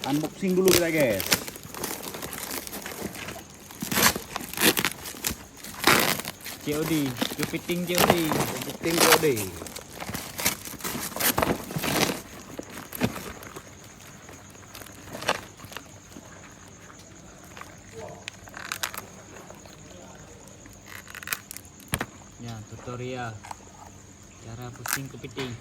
Unboxing dulu kita guys. COD, kepiting COD. Kepiting COD. Ya, tutorial cara pusing kepiting.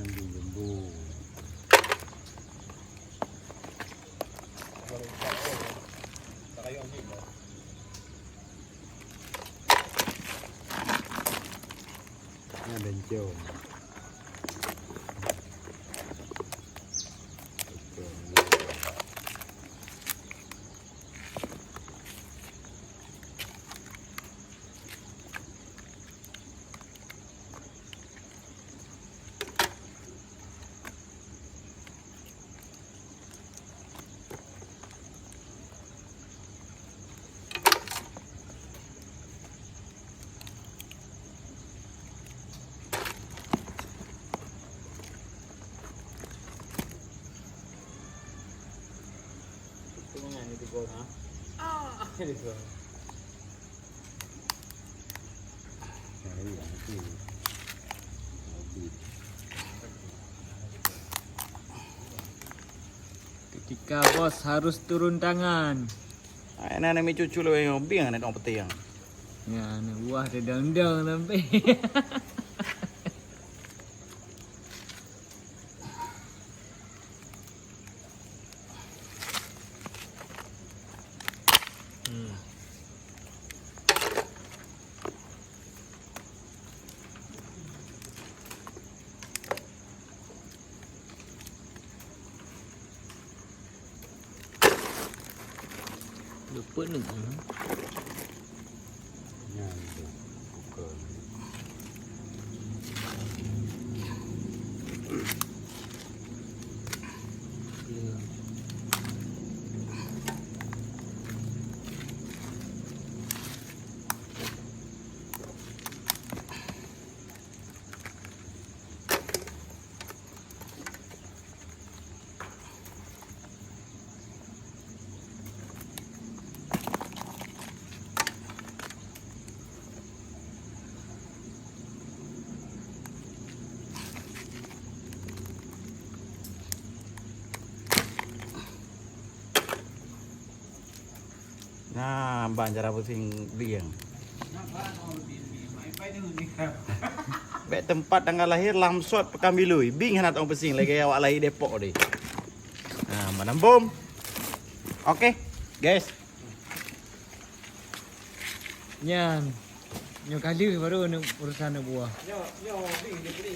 Ambil lembu. Ini bencong. Itu gol, ha? Ini gol. Ketika bos harus turun tangan. Ini anak cucu lo yang biang anak orang peti yang. Ya, anak buah dia daun-daun sampai. Lupa nih. Nah, bang cara pusing biang. Bek tempat tanggal lahir Lamsot Pekambilui. Bing hendak orang pusing lagi awak lahir Depok ni. Nah, mana bom? Okey, guys. Nyan. Nyo kali baru urusan buah. Yo, bing dia beli.